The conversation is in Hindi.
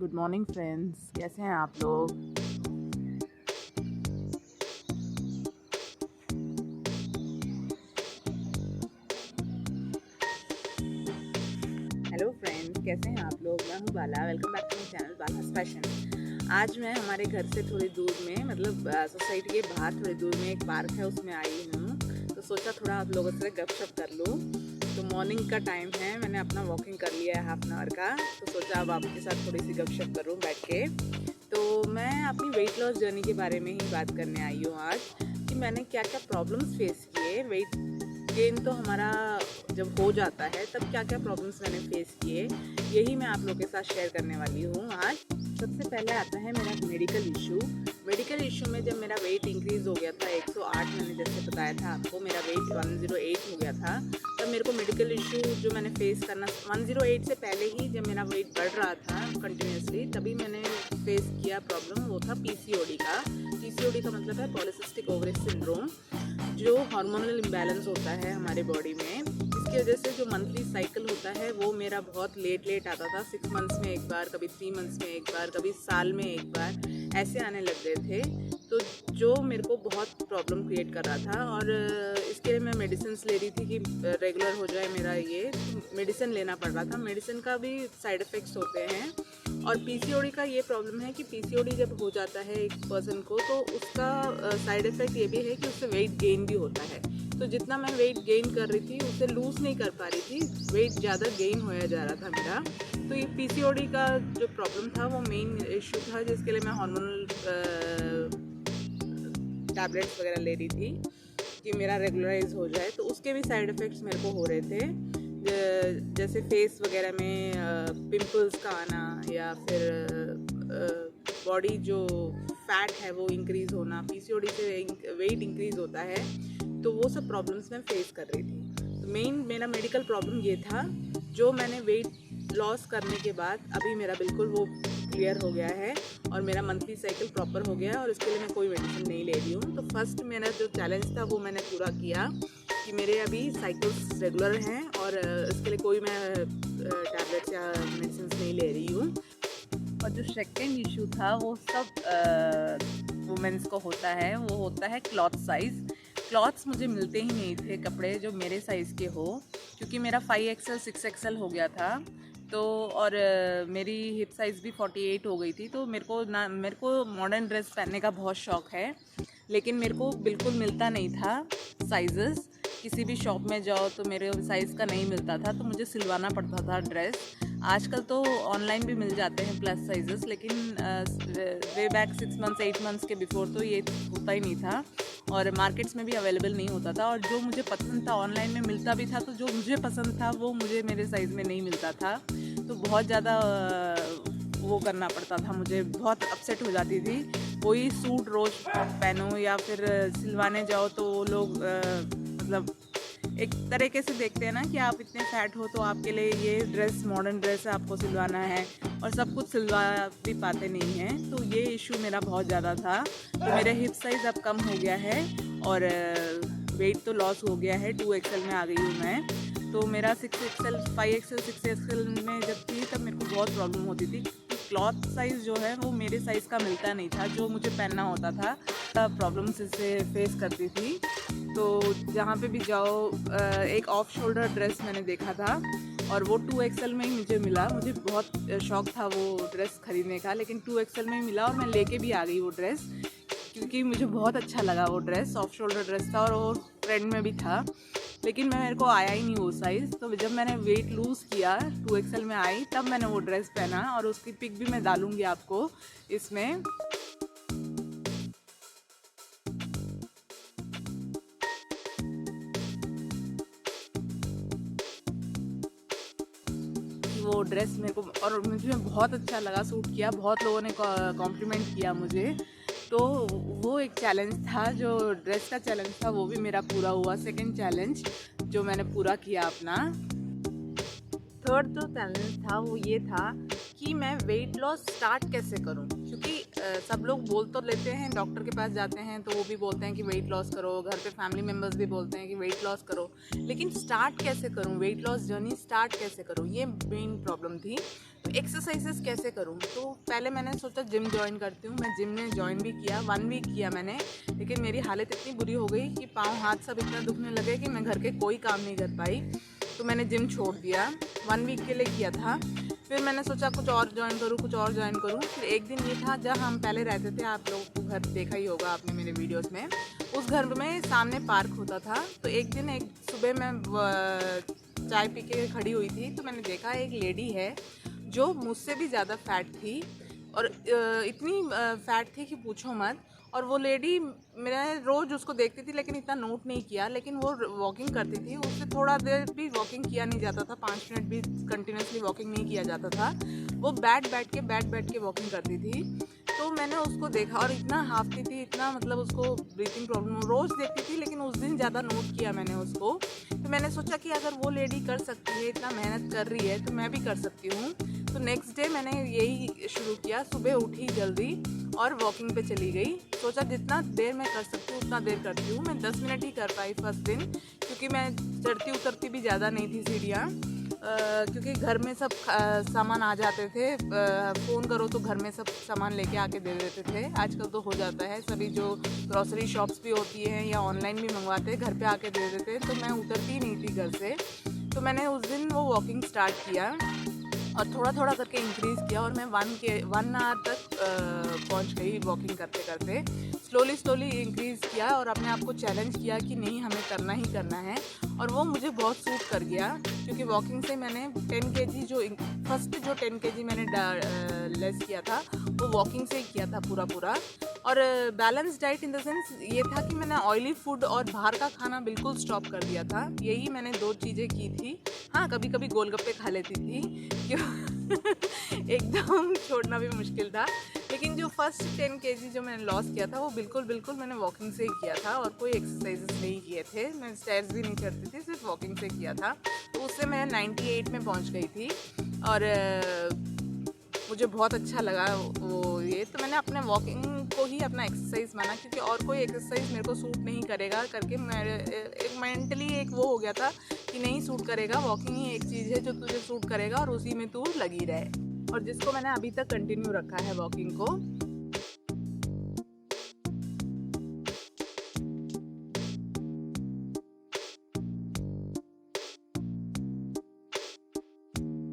गुड मॉर्निंग फ्रेंड्स, कैसे हैं आप लोग। हेलो फ्रेंड्स, कैसे हैं आप लोग। मैं हूँ Bala, welcome back to my channel Bala's fashion. आज मैं हमारे घर से थोड़ी दूर में, मतलब सोसाइटी के बाहर थोड़ी दूर में एक पार्क है, उसमें आई हूँ। तो सोचा थोड़ा आप लोगों से गपशप कर लूँ। तो मॉर्निंग का टाइम है, मैंने अपना वॉकिंग कर लिया है हाफ एन आवर का। तो सोचा अब आपके साथ थोड़ी सी गपशप करूँ बैठ के। तो मैं अपनी वेट लॉस जर्नी के बारे में ही बात करने आई हूँ आज, कि मैंने क्या क्या प्रॉब्लम्स फेस किए। वेट गेन तो हमारा जब हो जाता है तब क्या क्या प्रॉब्लम्स मैंने फेस किए, यही मैं आप लोगों के साथ शेयर करने वाली हूँ आज। सबसे पहले आता है मेरा मेडिकल इशू। मेडिकल इशू में जब मेरा वेट इंक्रीज़ हो गया था 108, मैंने जैसे बताया था आपको, मेरा वेट 108 हो गया था। तब मेरे को मेडिकल इशू जो मैंने फेस करना, 108 से पहले ही जब मेरा वेट बढ़ रहा था कंटिन्यूसली, तभी मैंने फेस किया प्रॉब्लम, वो था पीसीओडी का। पीसीओडी का मतलब है पॉलीसिस्टिक ओवरी सिंड्रोम, जो हार्मोनल इम्बैलेंस होता है हमारे बॉडी में। इसकी वजह से जो मंथली साइकिल होता है वो मेरा बहुत लेट आता था। 6 मंथ्स में एक बार, कभी 3 मंथ्स में एक बार, कभी साल में एक बार, ऐसे आने लग गए थे। तो जो मेरे को बहुत प्रॉब्लम क्रिएट कर रहा था, और इसके लिए मैं मेडिसिन ले रही थी कि रेगुलर हो जाए मेरा ये। मेडिसिन लेना पड़ रहा था। मेडिसिन का भी साइड इफ़ेक्ट्स होते हैं। और पीसीओडी का ये प्रॉब्लम है कि पीसीओडी जब हो जाता है एक पर्सन को, तो उसका साइड इफ़ेक्ट ये भी है कि उससे वेट गेन भी होता है। तो जितना मैं वेट गेन कर रही थी उससे लूज़ नहीं कर पा रही थी, वेट ज़्यादा गेन होया जा रहा था मेरा। तो ये पीसीओडी का जो प्रॉब्लम था वो मेन इशू था, जिसके लिए मैं हार्मोनल टैबलेट्स वगैरह ले रही थी कि मेरा रेगुलराइज हो जाए। तो उसके भी साइड इफ़ेक्ट्स मेरे को हो रहे थे, जैसे फेस वगैरह में पिंपल्स का आना, या फिर बॉडी जो फैट है वो इंक्रीज़ होना। पीसीओडी से वेट इंक्रीज़ होता है, तो वो सब प्रॉब्लम्स मैं फेस कर रही थी। तो मेन मेरा मेडिकल प्रॉब्लम ये था, जो मैंने वेट लॉस करने के बाद अभी मेरा बिल्कुल वो क्लियर हो गया है, और मेरा मंथली साइकिल प्रॉपर हो गया है, और इसके लिए मैं कोई मेडिसिन नहीं ले रही हूँ। तो फर्स्ट मेरा जो चैलेंज था वो मैंने पूरा किया कि मेरे अभी साइकिल्स रेगुलर हैं, और इसके लिए कोई मैं टैबलेट्स या मेडिसिन नहीं ले रही हूँ। और जो सेकेंड इशू था वो सब वुमेंस को होता है, वो होता है क्लॉथ साइज़। क्लॉथ्स मुझे मिलते ही नहीं थे, कपड़े जो मेरे साइज़ के हो, क्योंकि मेरा 5XL 6XL हो गया था। तो और मेरी हिप साइज़ भी 48 हो गई थी। तो मेरे को मॉडर्न ड्रेस पहनने का बहुत शौक़ है, लेकिन मेरे को बिल्कुल मिलता नहीं था साइज़ेस। किसी भी शॉप में जाओ तो मेरे साइज़ का नहीं मिलता था, तो मुझे सिलवाना पड़ता था ड्रेस। आजकल तो ऑनलाइन भी मिल जाते हैं प्लस साइजेस, लेकिन वे बैक 6 मंथ्स 8 मंथ्स के बिफोर तो ये होता ही नहीं था, और मार्केट्स में भी अवेलेबल नहीं होता था। और जो मुझे पसंद था ऑनलाइन में मिलता भी था, तो जो मुझे पसंद था वो मुझे मेरे साइज़ में नहीं मिलता था। तो बहुत ज़्यादा वो करना पड़ता था, मुझे बहुत अपसेट हो जाती थी। वही सूट रोज़ पहनो, या फिर सिलवाने जाओ तो वो लोग मतलब एक तरीके से देखते हैं ना कि आप इतने फैट हो, तो आपके लिए ये ड्रेस मॉडर्न ड्रेस है, आपको सिलवाना है, और सब कुछ सिलवा भी पाते नहीं हैं। तो ये इशू मेरा बहुत ज़्यादा था। तो मेरा हिप साइज़ अब कम हो गया है, और वेट तो लॉस हो गया है, 2XL में आ गई हूँ मैं। तो मेरा 6XL 5XL 6XL में जब थी तब मेरे को बहुत प्रॉब्लम होती थी। क्लॉथ साइज़ जो है वो मेरे साइज़ का मिलता नहीं था, जो मुझे पहनना होता था। तब प्रॉब्लम्स इससे फेस करती थी। तो जहाँ पे भी जाओ, एक ऑफ शोल्डर ड्रेस मैंने देखा था, और वो 2XL में ही मुझे मिला। मुझे बहुत शौक़ था वो ड्रेस ख़रीदने का, लेकिन 2XL में ही मिला, और मैं लेके भी आ गई वो ड्रेस, क्योंकि मुझे बहुत अच्छा लगा वो ड्रेस। ऑफ शोल्डर ड्रेस था और वो ट्रेंड में भी था, लेकिन मेरे को आया ही नहीं वो साइज़। तो जब मैंने वेट लूज़ किया, 2XL में आई, तब मैंने वो ड्रेस पहना, और उसकी पिक भी मैं डालूँगी आपको इसमें। वो ड्रेस मेरे को, और मुझे बहुत अच्छा लगा, सूट किया, बहुत लोगों ने कॉम्प्लीमेंट किया मुझे। तो वो एक चैलेंज था, जो ड्रेस का चैलेंज था वो भी मेरा पूरा हुआ। सेकंड चैलेंज जो मैंने पूरा किया अपना। थर्ड जो चैलेंज था वो ये था कि मैं वेट लॉस स्टार्ट कैसे करूं, क्योंकि सब लोग बोल तो लेते हैं, डॉक्टर के पास जाते हैं तो वो भी बोलते हैं कि वेट लॉस करो, घर पे फैमिली मेम्बर्स भी बोलते हैं कि वेट लॉस करो, लेकिन स्टार्ट कैसे करूं, वेट लॉस जर्नी स्टार्ट कैसे करूं, ये मेन प्रॉब्लम थी। तो एक्सरसाइजेस कैसे करूँ, तो पहले मैंने सोचा जिम ज्वाइन करती हूँ। मैं जिम में ज्वाइन भी किया, 1 वीक किया मैंने, लेकिन मेरी हालत इतनी बुरी हो गई कि पाँव हाथ सब इतना दुखने लगे कि मैं घर के कोई काम नहीं कर पाई। तो मैंने जिम छोड़ दिया, 1 वीक के लिए किया था। फिर मैंने सोचा कुछ और ज्वाइन करूँ, कुछ और ज्वाइन करूँ। फिर एक दिन ये था जहाँ हम पहले रहते थे, आप लोगों को घर देखा ही होगा आपने मेरे वीडियोस में, उस घर में सामने पार्क होता था। तो एक दिन एक सुबह मैं चाय पी के खड़ी हुई थी, तो मैंने देखा एक लेडी है जो मुझसे भी ज़्यादा फैट थी, और इतनी फैट थी कि पूछो मत। और वो लेडी, मैं रोज़ उसको देखती थी लेकिन इतना नोट नहीं किया, लेकिन वो वॉकिंग करती थी, उससे थोड़ा देर भी वॉकिंग किया नहीं जाता था, 5 मिनट भी कंटिन्यूसली वॉकिंग नहीं किया जाता था। वो बैठ बैठ के वॉकिंग करती थी। तो मैंने उसको देखा और इतना हाफती थी, इतना मतलब उसको ब्रीथिंग प्रॉब्लम, रोज़ देखती थी लेकिन उस दिन ज़्यादा नोट किया मैंने उसको। तो मैंने सोचा कि अगर वो लेडी कर सकती है, इतना मेहनत कर रही है, तो मैं भी कर सकती हूँ। तो नेक्स्ट डे मैंने यही शुरू किया, सुबह उठी जल्दी और वॉकिंग पे चली गई। सोचा जितना देर मैं कर सकती हूँ उतना देर करती हूँ। मैं 10 मिनट ही कर पाई फर्स्ट दिन, क्योंकि मैं चढ़ती उतरती भी ज़्यादा नहीं थी सीढ़ियाँ, क्योंकि घर में सब सामान आ जाते थे। फ़ोन करो तो घर में सब सामान लेके आके दे देते थे। आजकल तो हो जाता है, सभी जो ग्रॉसरी शॉप्स भी होती हैं या ऑनलाइन भी मंगवाते हैं, घर पे आके दे देते हैं। तो मैं उतरती नहीं थी घर से। तो मैंने उस दिन वो वॉकिंग स्टार्ट किया और थोड़ा थोड़ा करके इंक्रीज़ किया, और मैं 1 आवर तक पहुंच गई वॉकिंग करते करते। स्लोली इंक्रीज़ किया और अपने आप को चैलेंज किया कि नहीं, हमें करना ही करना है। और वो मुझे बहुत सूट कर गया, क्योंकि वॉकिंग से मैंने 10 kg जो 10 kg मैंने लेस किया था, वो वॉकिंग से ही किया था पूरा। और balance diet in the sense ये था कि मैंने ऑयली फूड और बाहर का खाना बिल्कुल स्टॉप कर दिया था। यही मैंने 2 चीज़ें की थी। हाँ, कभी कभी गोलगप्पे खा लेती थी, क्यों एकदम छोड़ना भी मुश्किल था। लेकिन जो फर्स्ट 10 kg जो मैंने लॉस किया था, वो बिल्कुल मैंने वॉकिंग से ही किया था, और कोई एक्सरसाइजेस नहीं किए थे। मैं स्टेयर्स भी नहीं चढ़ती थी, सिर्फ वॉकिंग से किया था। तो उससे मैं 98 में पहुंच गई थी, और मुझे बहुत अच्छा लगा वो ये। तो मैंने अपने वॉकिंग को ही अपना एक्सरसाइज माना, क्योंकि और कोई एक्सरसाइज मेरे को सूट नहीं करेगा करके मेरे एक मेंटली एक वो हो गया था कि नहीं सूट करेगा, वॉकिंग ही एक चीज़ है जो तुझे सूट करेगा और उसी में तू लगी रहे। और जिसको मैंने अभी तक कंटिन्यू रखा है वॉकिंग को।